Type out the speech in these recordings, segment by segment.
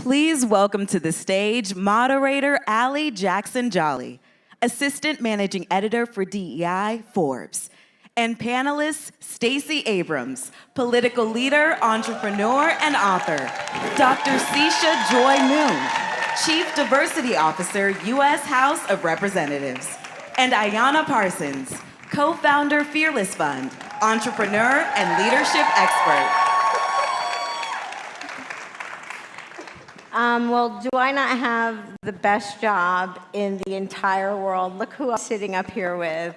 Please welcome to the stage moderator Allie Jackson-Jolly, Assistant Managing Editor for DEI, Forbes, and panelists Stacey Abrams, political leader, entrepreneur, and author, Dr. Sisha Joy Moon, Chief Diversity Officer, U.S. House of Representatives, and Ayanna Parsons, co-founder Fearless Fund, entrepreneur and leadership expert. Well, do I not have the best job in the entire world? Look who I'm sitting up here with.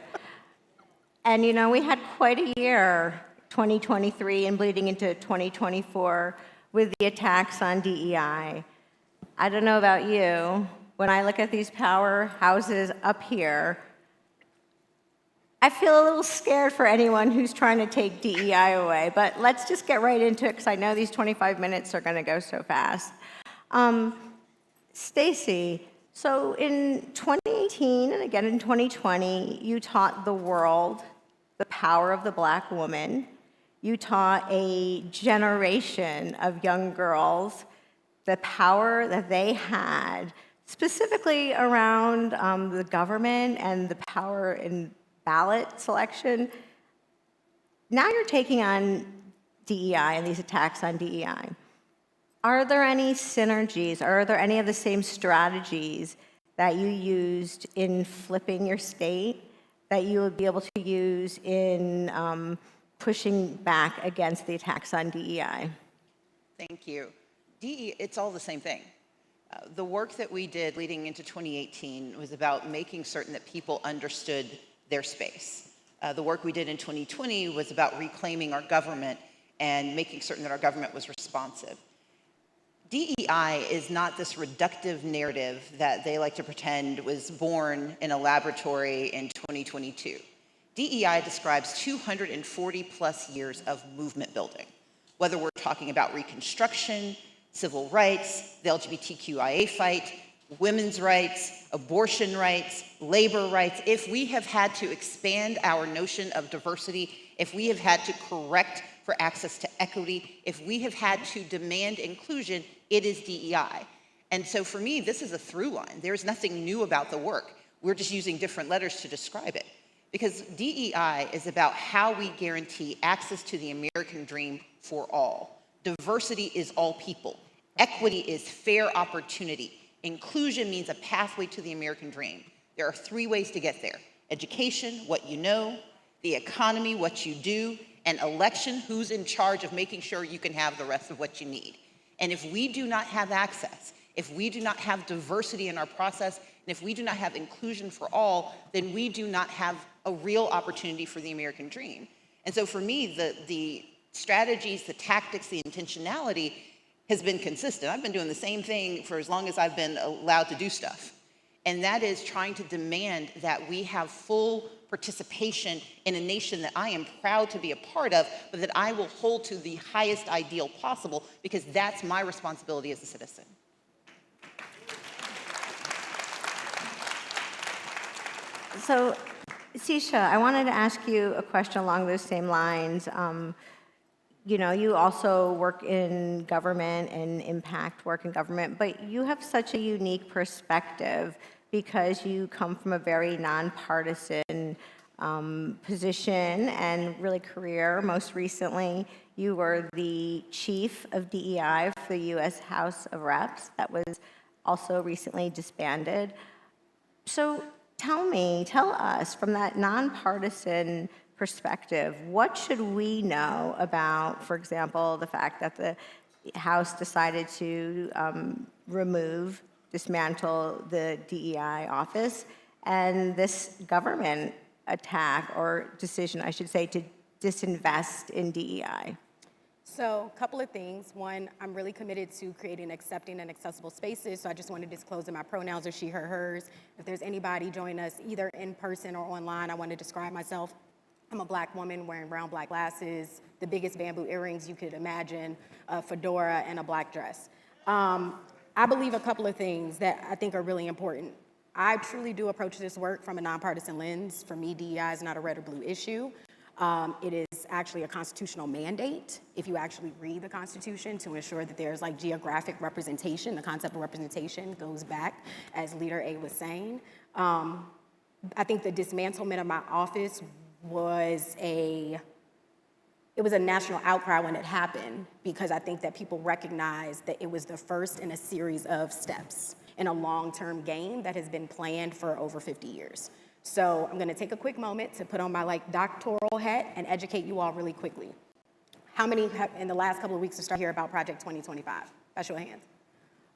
And you know, we had quite a year, 2023 and bleeding into 2024, with the attacks on DEI. I don't know about you, when I look at these powerhouses up here, I feel a little scared for anyone who's trying to take DEI away, but let's just get right into it because I know these 25 minutes are gonna go so fast. Stacey, so in 2018 and again in 2020, you taught the world the power of the Black woman. You taught a generation of young girls the power that they had, specifically around the government and the power in ballot selection. Now you're taking on DEI and these attacks on DEI. Are there any synergies? Are there any of the same strategies that you used in flipping your state that you would be able to use in pushing back against the attacks on DEI? Thank you. It's all the same thing. The work that we did leading into 2018 was about making certain that people understood their space. The work we did in 2020 was about reclaiming our government and making certain that our government was responsive. DEI is not this reductive narrative that they like to pretend was born in a laboratory in 2022. DEI describes 240 plus years of movement building, whether we're talking about Reconstruction, civil rights, the LGBTQIA fight, women's rights, abortion rights, labor rights. If we have had to expand our notion of diversity, if we have had to correct for access to equity, if we have had to demand inclusion, it is DEI. And so for me, this is a through line. There's nothing new about the work. We're just using different letters to describe it. Because DEI is about how we guarantee access to the American dream for all. Diversity is all people. Equity is fair opportunity. Inclusion means a pathway to the American dream. There are three ways to get there: education, what you know; the economy, what you do; and election, who's in charge of making sure you can have the rest of what you need. And if we do not have access, if we do not have diversity in our process, and if we do not have inclusion for all, then we do not have a real opportunity for the American dream. And so for me, the strategies, the tactics, the intentionality has been consistent. I've been doing the same thing for as long as I've been allowed to do stuff. And that is trying to demand that we have full participation in a nation that I am proud to be a part of, but that I will hold to the highest ideal possible, because that's my responsibility as a citizen. So, Sisha, I wanted to ask you a question along those same lines. You know, you also work in government and impact work in government, but you have such a unique perspective because you come from a very nonpartisan position and really career. Most recently, you were the chief of DEI for the U.S. House of Reps that was also recently disbanded. So tell us from that nonpartisan perspective, what should we know about, for example, the fact that the House decided to dismantle the DEI office, and this government attack, or decision, I should say, to disinvest in DEI? So a couple of things. One, I'm really committed to creating accepting and accessible spaces. So I just want to disclose that my pronouns are she, her, hers. If there's anybody joining us either in person or online, I want to describe myself. I'm a Black woman wearing brown black glasses, the biggest bamboo earrings you could imagine, a fedora, and a black dress. I believe a couple of things that I think are really important. I truly do approach this work from a nonpartisan lens. For me, DEI is not a red or blue issue. It is actually a constitutional mandate, if you actually read the Constitution, to ensure that there's like geographic representation. The concept of representation goes back, as Leader A was saying. I think the dismantlement of my office was a national outcry when it happened, because I think that people recognized that it was the first in a series of steps in a long-term game that has been planned for over 50 years. So I'm gonna take a quick moment to put on my doctoral hat and educate you all really quickly. How many have, in the last couple of weeks, have started to hear about Project 2025? By show of hands.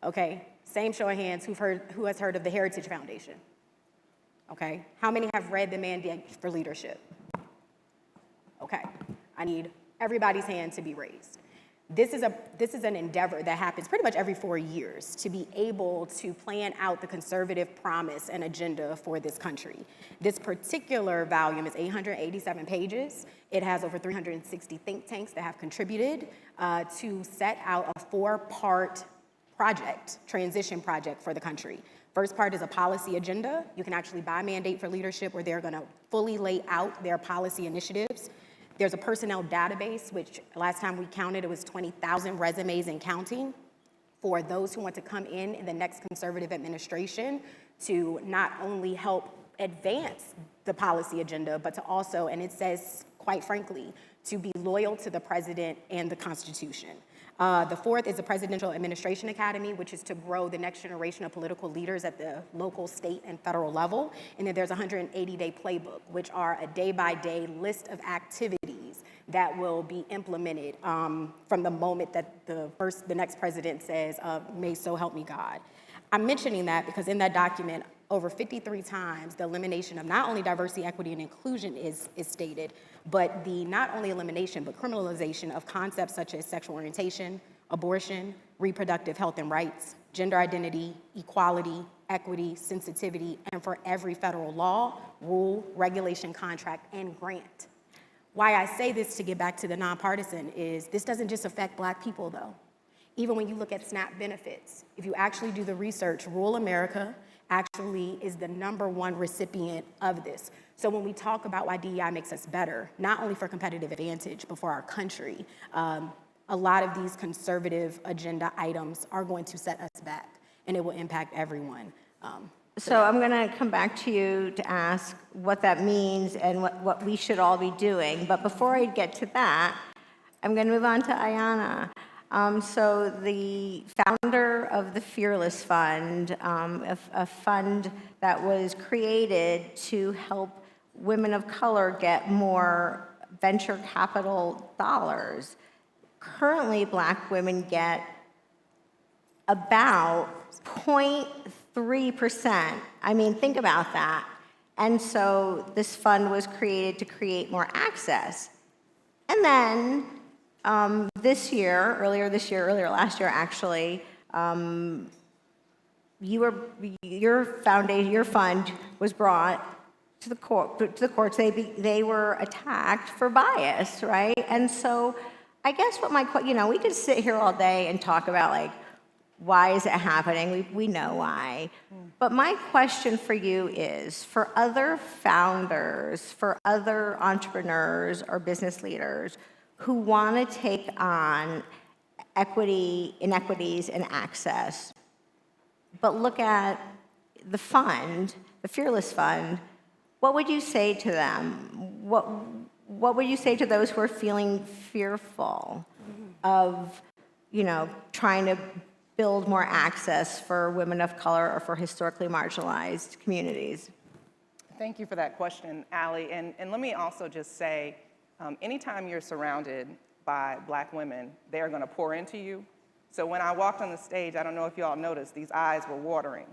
Okay, same show of hands, who has heard of the Heritage Foundation? Okay, how many have read the Mandate for Leadership? Okay, I need everybody's hand to be raised. This is an endeavor that happens pretty much every 4 years to be able to plan out the conservative promise and agenda for this country. This particular volume is 887 pages. It has over 360 think tanks that have contributed to set out a 4-part project, transition project for the country. First part is a policy agenda. You can actually buy Mandate for Leadership, where they're gonna fully lay out their policy initiatives. There's a personnel database, which last time we counted, it was 20,000 resumes and counting, for those who want to come in the next conservative administration to not only help advance the policy agenda, but to also, and it says, quite frankly, to be loyal to the president and the Constitution. The fourth is the Presidential Administration Academy, which is to grow the next generation of political leaders at the local, state, and federal level. And then there's a 180-day playbook, which are a day-by-day list of activities that will be implemented from the moment that the next president says, may so help me God. I'm mentioning that because in that document, over 53 times, the elimination of not only diversity, equity, and inclusion is stated, but the not only elimination, but criminalization of concepts such as sexual orientation, abortion, reproductive health and rights, gender identity, equality, equity, sensitivity, and for every federal law, rule, regulation, contract, and grant. Why I say this, to get back to the nonpartisan, is this doesn't just affect Black people, though. Even when you look at SNAP benefits, if you actually do the research, rural America actually is the #1 recipient of this. So when we talk about why DEI makes us better, not only for competitive advantage, but for our country, a lot of these conservative agenda items are going to set us back, and it will impact everyone. So I'm going to come back to you to ask what that means and what we should all be doing. But before I get to that, I'm going to move on to Ayanna. So the founder of the Fearless Fund, a fund that was created to help women of color get more venture capital dollars. Currently, Black women get about 0.3%. I mean, think about that. And so this fund was created to create more access. And then earlier last year actually, your fund was brought to the courts. They were attacked for bias, right? And so I guess we could sit here all day and talk about why is it happening? We know why. But my question for you is, for other founders, for other entrepreneurs or business leaders who want to take on inequities and access, but look at the fund, the Fearless Fund, what would you say to them? What would you say to those who are feeling fearful of, trying to build more access for women of color or for historically marginalized communities? Thank you for that question, Allie. And let me also just say, anytime you're surrounded by Black women, they are going to pour into you. So when I walked on the stage, I don't know if you all noticed, these eyes were watering.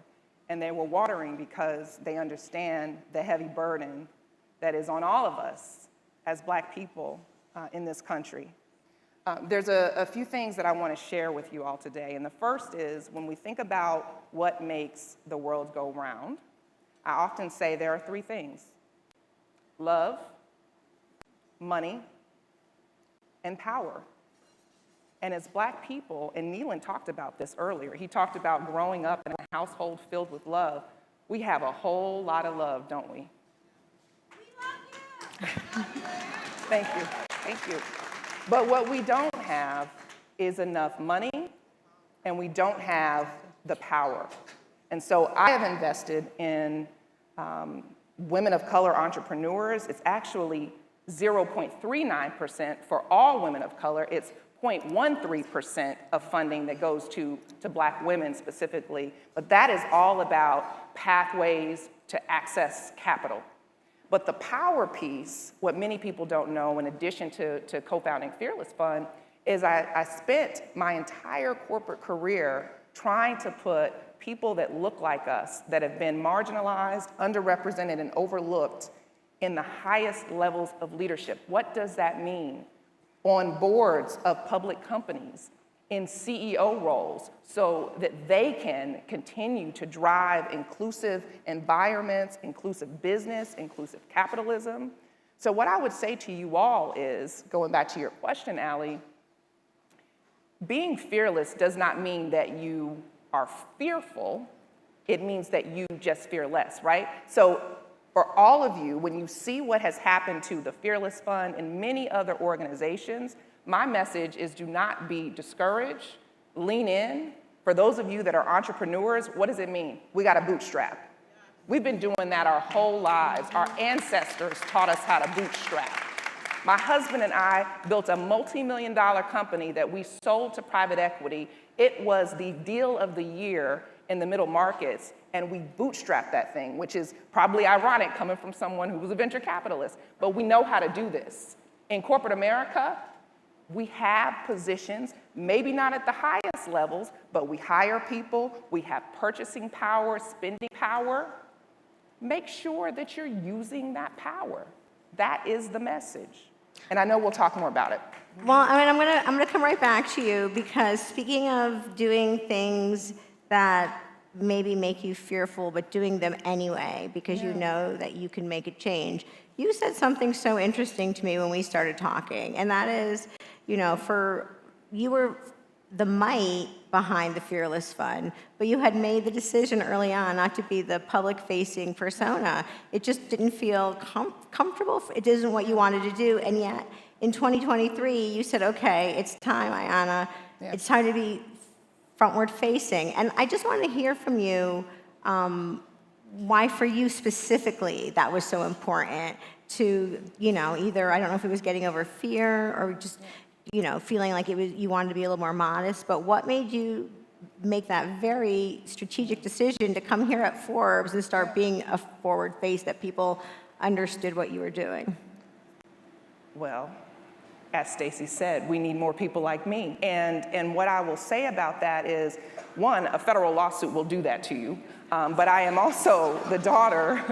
And they were watering because they understand the heavy burden that is on all of us as Black people in this country. There's a few things that I want to share with you all today. And the first is, when we think about what makes the world go round, I often say there are 3 things: love, money, and power. And as Black people, and Neelan talked about this earlier, he talked about growing up in a household filled with love. We have a whole lot of love, don't we? We love you! Thank you. Thank you. But what we don't have is enough money, and we don't have the power. And so I have invested in women of color entrepreneurs. It's actually 0.39% for all women of color. It's 0.13% of funding that goes to Black women specifically. But that is all about pathways to access capital. But the power piece, what many people don't know, in addition to co-founding Fearless Fund, is I spent my entire corporate career trying to put people that look like us, that have been marginalized, underrepresented, and overlooked in the highest levels of leadership. What does that mean? On boards of public companies, in CEO roles, so that they can continue to drive inclusive environments, inclusive business, inclusive capitalism. So what I would say to you all is, going back to your question, Allie, being fearless does not mean that you are fearful. It means that you just fear less, right? So for all of you, when you see what has happened to the Fearless Fund and many other organizations, my message is do not be discouraged, lean in. For those of you that are entrepreneurs, what does it mean? We got to bootstrap. We've been doing that our whole lives. Our ancestors taught us how to bootstrap. My husband and I built a multi-million-dollar company that we sold to private equity. It was the deal of the year in the middle markets, and we bootstrapped that thing, which is probably ironic coming from someone who was a venture capitalist, but we know how to do this. In corporate America, we have positions, maybe not at the highest levels, but we hire people, we have purchasing power, spending power. Make sure that you're using that power. That is the message. And I know we'll talk more about it. Well, I mean, I'm gonna come right back to you, because speaking of doing things that maybe make you fearful, but doing them anyway, because you know that you can make a change. You said something so interesting to me when we started talking, and that is, you know, you were the might behind the Fearless Fund, but you had made the decision early on not to be the public-facing persona. It just didn't feel comfortable. It isn't what you wanted to do, and yet in 2023, you said, okay, it's time, Ayanna. Yeah. It's time to be frontward-facing. And I just want to hear from you why for you specifically that was so important to, you know, either, I don't know if it was getting over fear or just, you know, feeling like you wanted to be a little more modest, but what made you make that very strategic decision to come here at Forbes and start being a forward face that people understood what you were doing? Well, as Stacey said, we need more people like me. And what I will say about that is, one, a federal lawsuit will do that to you. But I am also the daughter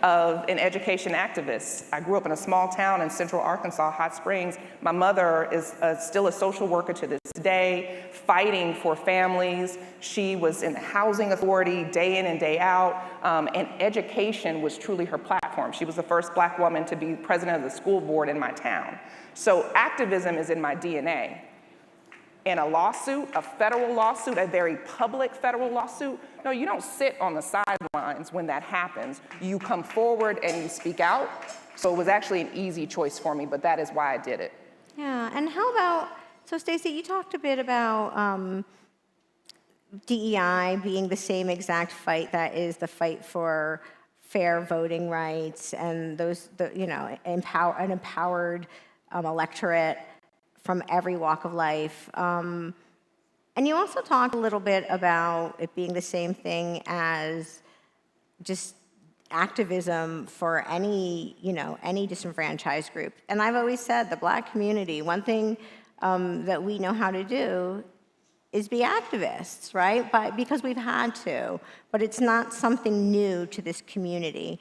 of an education activist. I grew up in a small town in central Arkansas, Hot Springs. My mother is still a social worker to this day, fighting for families. She was in the housing authority day in and day out, and education was truly her platform. She was the first Black woman to be president of the school board in my town. So activism is in my DNA. In a lawsuit, a federal lawsuit, a very public federal lawsuit, no, you don't sit on the sidelines when that happens. You come forward and you speak out. So it was actually an easy choice for me, but that is why I did it. Yeah, and how about, so Stacey, you talked a bit about DEI being the same exact fight that is the fight for fair voting rights and you know, an empowered electorate from every walk of life. And you also talked a little bit about it being the same thing as just activism for any, you know, any disenfranchised group. And I've always said the Black community, one thing that we know how to do is be activists, right? Because we've had to, but it's not something new to this community.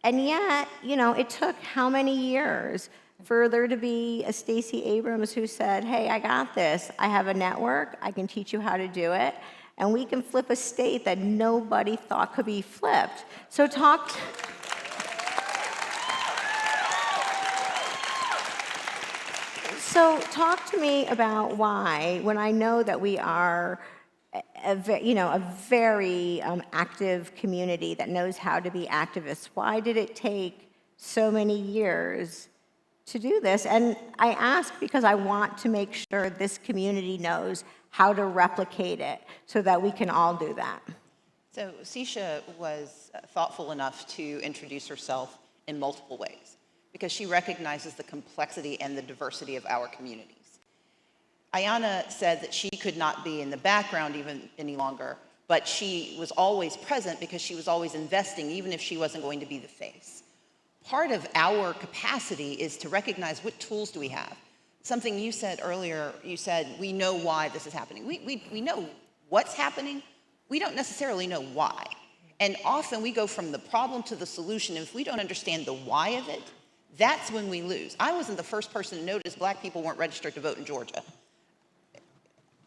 And yet, you know, it took how many years for there to be a Stacey Abrams who said, hey, I got this. I have a network. I can teach you how to do it. And we can flip a state that nobody thought could be flipped. So talk to me about why, when I know that we are a very active community that knows how to be activists, why did it take so many years to do this. And I ask because I want to make sure this community knows how to replicate it so that we can all do that. So Sisha was thoughtful enough to introduce herself in multiple ways because she recognizes the complexity and the diversity of our communities. Ayanna said that she could not be in the background even any longer, but she was always present because she was always investing, even if she wasn't going to be the face. Part of our capacity is to recognize what tools do we have. Something you said earlier, you said, we know why this is happening. We know what's happening. We don't necessarily know why. And often we go from the problem to the solution. If we don't understand the why of it, that's when we lose. I wasn't the first person to notice Black people weren't registered to vote in Georgia.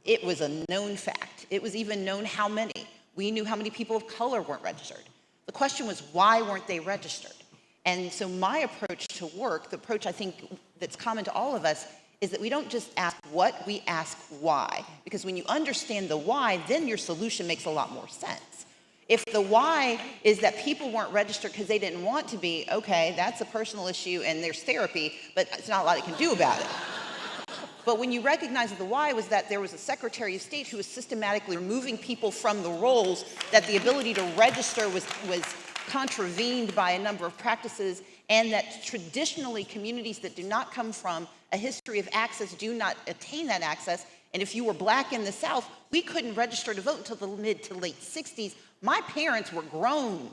It was a known fact. It was even known how many. We knew how many people of color weren't registered. The question was, why weren't they registered? And so my approach to work, the approach I think that's common to all of us, is that we don't just ask what, we ask why. Because when you understand the why, then your solution makes a lot more sense. If the why is that people weren't registered because they didn't want to be, okay, that's a personal issue and there's therapy, but it's not a lot you can do about it. But when you recognize that the why was that there was a Secretary of State who was systematically removing people from the rolls, that the ability to register was contravened by a number of practices, and that traditionally communities that do not come from a history of access do not attain that access. And if you were Black in the South, we couldn't register to vote until the mid to late 60s. My parents were grown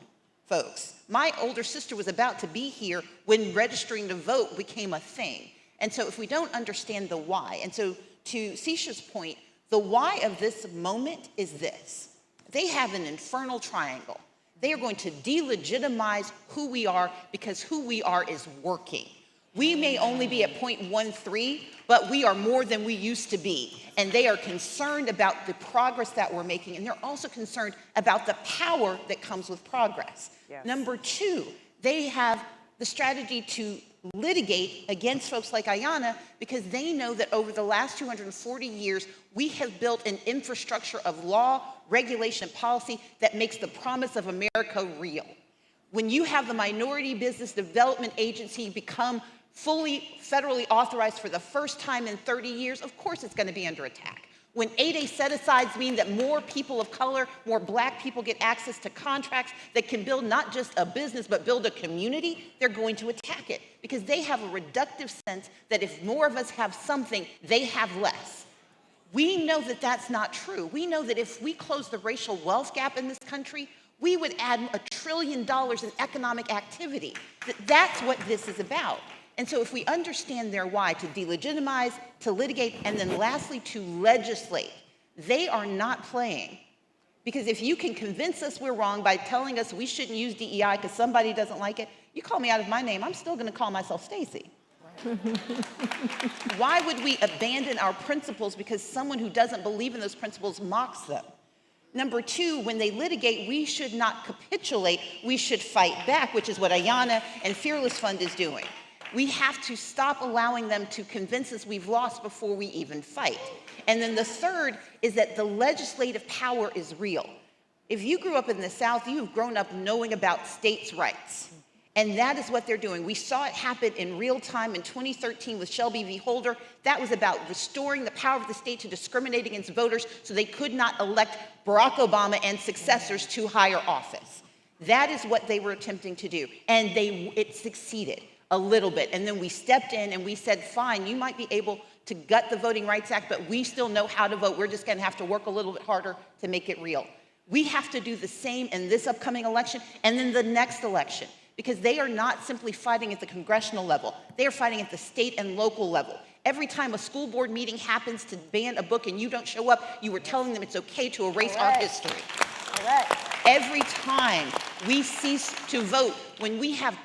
folks. My older sister was about to be here when registering to vote became a thing. And so if we don't understand the why, and so to Sisha's point, the why of this moment is this. They have an infernal triangle. They are going to delegitimize who we are because who we are is working. We may only be at 0.13, but we are more than we used to be. And they are concerned about the progress that we're making, and they're also concerned about the power that comes with progress. Yes. Number two, they have the strategy to litigate against folks like Ayanna because they know that over the last 240 years, we have built an infrastructure of law, regulation, and policy that makes the promise of America real. When you have the Minority Business Development Agency become fully federally authorized for the first time in 30 years, of course it's going to be under attack. When 8A set-asides mean that more people of color, more Black people get access to contracts that can build not just a business, but build a community, they're going to attack it because they have a reductive sense that if more of us have something, they have less. We know that that's not true. We know that if we close the racial wealth gap in this country, we would add $1 trillion in economic activity. That's what this is about. And so if we understand their why, to delegitimize, to litigate, and then lastly, to legislate, they are not playing. Because if you can convince us we're wrong by telling us we shouldn't use DEI because somebody doesn't like it, you call me out of my name, I'm still going to call myself Stacey. Why would we abandon our principles because someone who doesn't believe in those principles mocks them? Number two, when they litigate, we should not capitulate, we should fight back, which is what Ayanna and Fearless Fund is doing. We have to stop allowing them to convince us we've lost before we even fight. And then the third is that the legislative power is real. If you grew up in the South, you've grown up knowing about states' rights. And that is what they're doing. We saw it happen in real time in 2013 with Shelby v. Holder. That was about restoring the power of the state to discriminate against voters so they could not elect Barack Obama and successors to higher office. That is what they were attempting to do. And it succeeded a little bit. And then we stepped in and we said, fine, you might be able to gut the Voting Rights Act, but we still know how to vote. We're just going to have to work a little bit harder to make it real. We have to do the same in this upcoming election and then the next election, because they are not simply fighting at the congressional level. They are fighting at the state and local level. Every time a school board meeting happens to ban a book and you don't show up, you are telling them it's okay to erase our history. Every time we cease to vote, when we have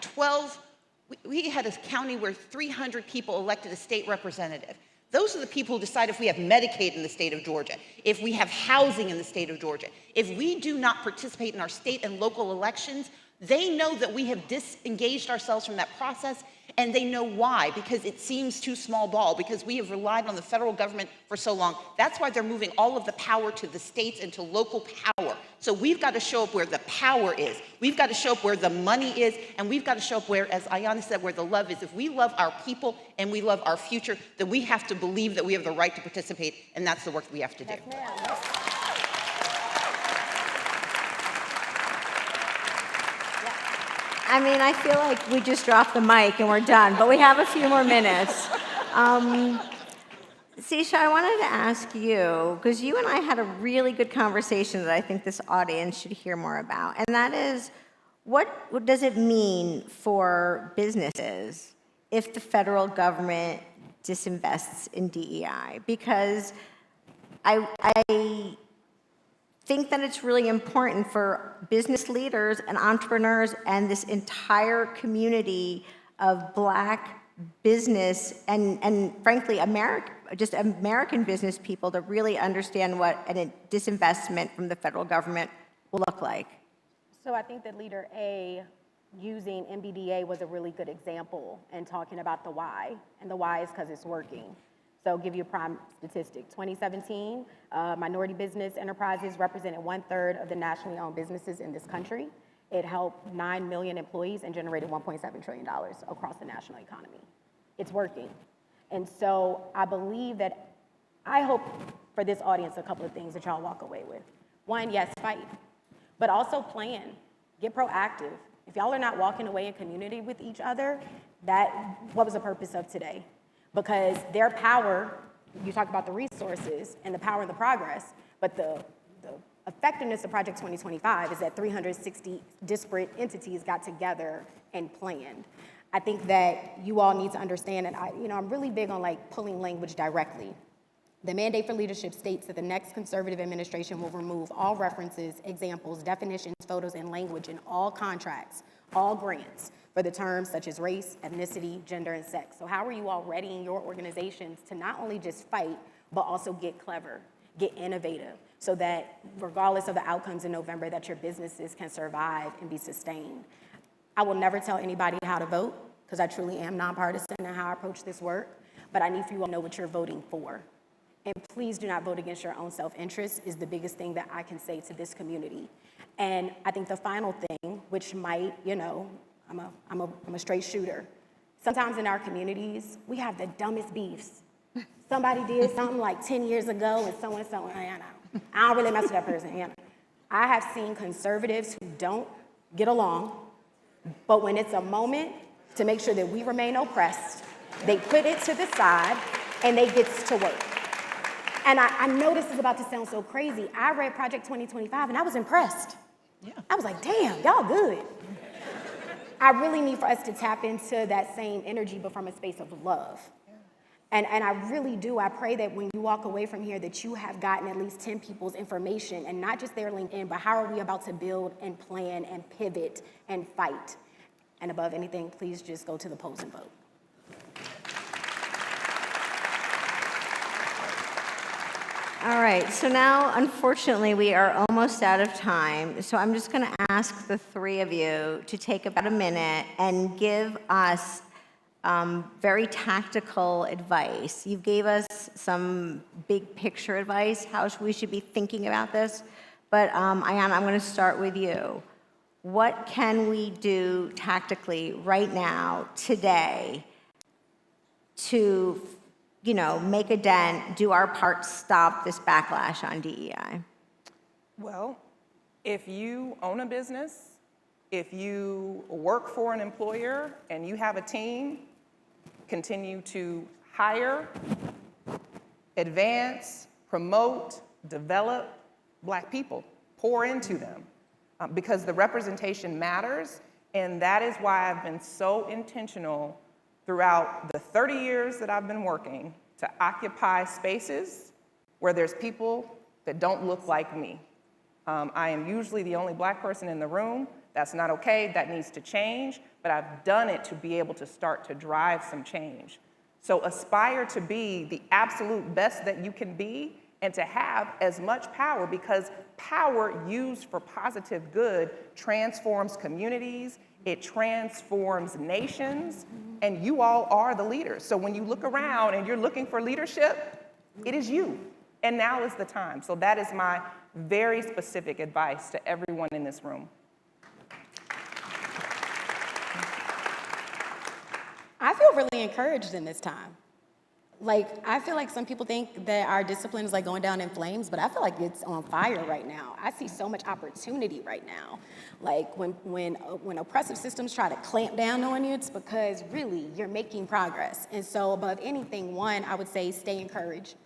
we had a county where 300 people elected a state representative. Those are the people who decide if we have Medicaid in the state of Georgia, if we have housing in the state of Georgia. If we do not participate in our state and local elections, they know that we have disengaged ourselves from that process, and they know why, because it seems too small ball, because we have relied on the federal government for so long. That's why they're moving all of the power to the states and to local power. So we've got to show up where the power is. We've got to show up where the money is, and we've got to show up where, as Ayanna said, where the love is. If we love our people and we love our future, then we have to believe that we have the right to participate, and that's the work we have to do. Yes, ma'am. I mean, I feel like we just dropped the mic and we're done, but we have a few more minutes. Sisha, I wanted to ask you, because you and I had a really good conversation that I think this audience should hear more about, and that is, what does it mean for businesses if the federal government disinvests in DEI? Because I think that it's really important for business leaders and entrepreneurs and this entire community of Black business and frankly, American business people to really understand what a disinvestment from the federal government will look like. So I think that Leader A using MBDA was a really good example in talking about the why, and the why is because it's working. So I'll give you a prime statistic. 2017, minority business enterprises represented 1/3 of the nationally owned businesses in this country. It helped 9 million employees and generated $1.7 trillion across the national economy. It's working. And so I believe that, I hope for this audience, a couple of things that y'all walk away with. One, yes, fight, but also plan, get proactive. If y'all are not walking away in community with each other, what was the purpose of today? Because their power, you talk about the resources and the power of the progress, but the effectiveness of Project 2025 is that 360 disparate entities got together and planned. I think that you all need to understand, and I'm really big on like pulling language directly. The mandate for leadership states that the next conservative administration will remove all references, examples, definitions, photos, and language in all contracts, all grants, for the terms such as race, ethnicity, gender, and sex. So how are you all readying your organizations to not only just fight, but also get clever, get innovative, so that regardless of the outcomes in November, that your businesses can survive and be sustained? I will never tell anybody how to vote, because I truly am nonpartisan in how I approach this work, but I need for you all to know what you're voting for. And please do not vote against your own self-interest is the biggest thing that I can say to this community. And I think the final thing, which might, I'm a straight shooter. Sometimes in our communities, we have the dumbest beefs. Somebody did something like 10 years ago and so and so, I don't really mess with that person. I have seen conservatives who don't get along, but when it's a moment to make sure that we remain oppressed, they put it to the side and they get to work. And I know this is about to sound so crazy. I read Project 2025 and I was impressed. Yeah. I was like, damn, y'all good. I really need for us to tap into that same energy, but from a space of love. And I really do. I pray that when you walk away from here that you have gotten at least 10 people's information, and not just their LinkedIn, but how are we about to build and plan and pivot and fight. And above anything, please just go to the polls and vote. All right, so now, unfortunately, we are almost out of time. So I'm just going to ask the three of you to take about a minute and give us very tactical advice. You gave us some big picture advice, how we should be thinking about this. But Ayanna, I'm going to start with you. What can we do tactically right now, today, to make a dent, do our part, stop this backlash on DEI? Well, if you own a business, if you work for an employer and you have a team, continue to hire, advance, promote, develop Black people, pour into them, because the representation matters, and that is why I've been so intentional throughout the 30 years that I've been working to occupy spaces where there's people that don't look like me. I am usually the only Black person in the room. That's not okay, that needs to change, but I've done it to be able to start to drive some change. So aspire to be the absolute best that you can be and to have as much power, because power used for positive good transforms communities, it transforms nations, and you all are the leaders. So when you look around and you're looking for leadership, it is you. And now is the time. So that is my very specific advice to everyone in this room. I feel really encouraged in this time. Like, I feel like some people think that our discipline is like going down in flames, but I feel like it's on fire right now. I see so much opportunity right now. Like, when oppressive systems try to clamp down on you, it's because really you're making progress. And so above anything, one, I would say stay encouraged.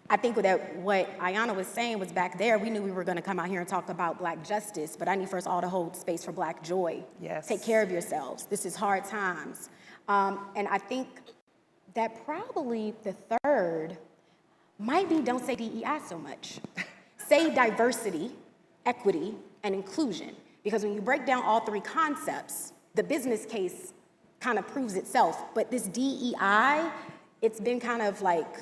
I think that what Ayanna was saying was back there, we knew we were gonna come out here and talk about Black justice, but I need for us all to hold space for Black joy. Yes. Take care of yourselves. This is hard times. And I think that probably the third might be don't say DEI so much. Say diversity, equity, and inclusion. Because when you break down all three concepts, the business case kind of proves itself. But this DEI, it's been kind of like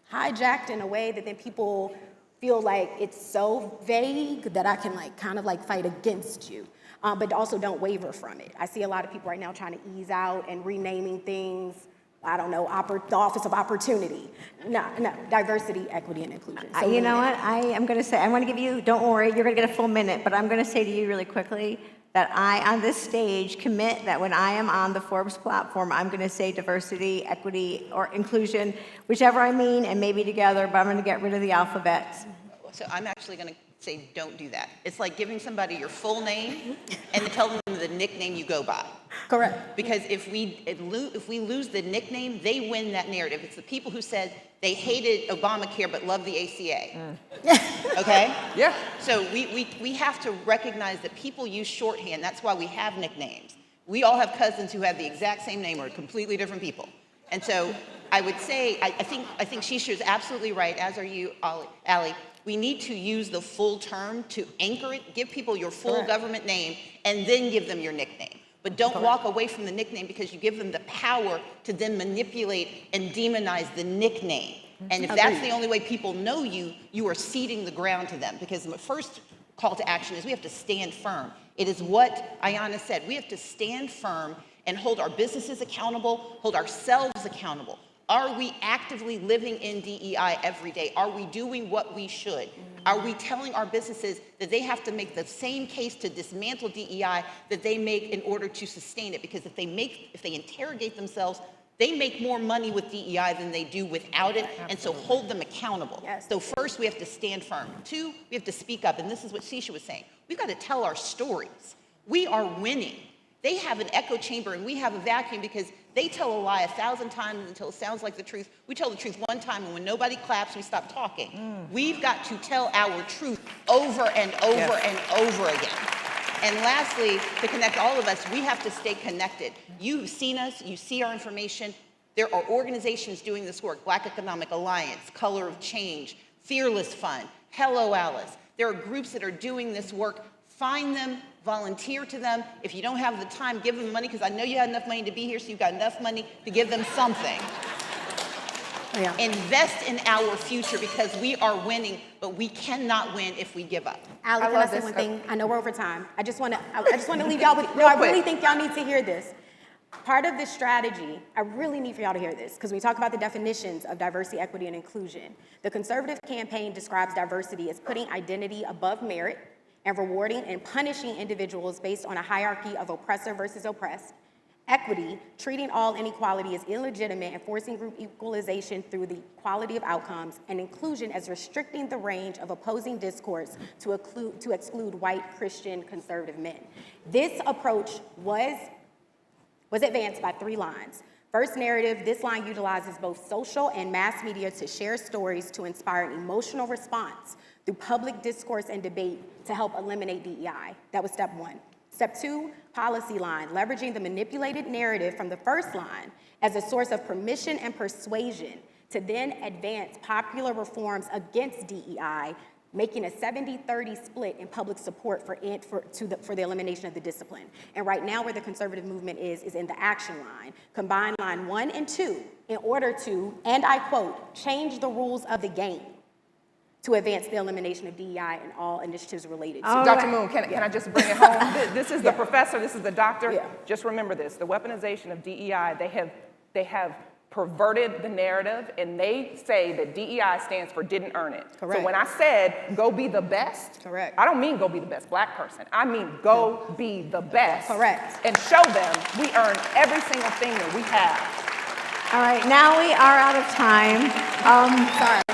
hijacked in a way that then people feel like it's so vague that I can like kind of like fight against you. But also don't waver from it. I see a lot of people right now trying to ease out and renaming things. I don't know, the Office of Opportunity. No, diversity, equity, and inclusion. So You know what, I'm gonna say, I wanna give you, don't worry, you're gonna get a full minute, but I'm gonna say to you really quickly that I, on this stage, commit that when I am on the Forbes platform, I'm gonna say diversity, equity, or inclusion, whichever I mean, and maybe together, but I'm gonna get rid of the alphabet. So I'm actually going to say don't do that. It's like giving somebody your full name and telling them the nickname you go by. correct. Because if we lose the nickname, they win that narrative. It's the people who said they hated Obamacare but loved the ACA. Okay? Yeah. So we have to recognize that people use shorthand. That's why we have nicknames. We all have cousins who have the exact same name or completely different people. And so I would say, I think Shisha is absolutely right, as are you, Ali. We need to use the full term to anchor it, give people your full Correct. government name, and then give them your nickname. But don't walk away from the nickname because you give them the power to then manipulate and demonize the nickname. And if that's the only way people know you, you are ceding the ground to them. Because the first call to action is we have to stand firm. It is what Ayanna said. We have to stand firm and hold our businesses accountable, hold ourselves accountable. Are we actively living in DEI every day? Are we doing what we should? Are we telling our businesses that they have to make the same case to dismantle DEI that they make in order to sustain it? Because if they interrogate themselves, they make more money with DEI than they do without it, and so hold them accountable. Yes. So first, we have to stand firm. Two, we have to speak up, and this is what Shisha was saying. We've got to tell our stories. We are winning. They have an echo chamber and we have a vacuum because they tell a lie 1,000 times until it sounds like the truth. We tell the truth one time, and when nobody claps, we stop talking. We've got to tell our truth over and over and over again. And lastly, to connect all of us, we have to stay connected. You've seen us, you see our information. There are organizations doing this work: Black Economic Alliance, Color of Change, Fearless Fund, Hello Alice. There are groups that are doing this work. Find them, volunteer to them. If you don't have the time, give them money, because I know you had enough money to be here, so you've got enough money to give them something. Yeah. Invest in our future, because we are winning, but we cannot win if we give up. Ali, can I love say this. one thing? I know we're over time. I just want to leave y'all with, no, I really think y'all need to hear this. Part of this strategy, I really need for y'all to hear this, because we talk about the definitions of diversity, equity, and inclusion. The conservative campaign describes diversity as putting identity above merit and rewarding and punishing individuals based on a hierarchy of oppressor versus oppressed. Equity, treating all inequality as illegitimate and forcing group equalization through the quality of outcomes, and inclusion as restricting the range of opposing discourse to exclude white Christian conservative men. This approach was advanced by 3 lines. First narrative, this line utilizes both social and mass media to share stories to inspire an emotional response through public discourse and debate to help eliminate DEI. That was step 1. Step 2, policy line, leveraging the manipulated narrative from the first line as a source of permission and persuasion to then advance popular reforms against DEI, making a 70-30 split in public support for the elimination of the discipline. And right now where the conservative movement is in the action line. Combine line 1 and 2 in order to, and I quote, change the rules of the game to advance the elimination of DEI and all initiatives related to it. Dr. Moon, can I just bring it home? This is the professor, this is the doctor. Yeah. Just remember this, the weaponization of DEI, they have perverted the narrative, and they say that DEI stands for didn't earn it. Correct. So when I said go be the best, Correct. I don't mean go be the best Black person. I mean go be the best. Correct. And show them we earn every single thing that we have. All right, now we are out of time. Sorry.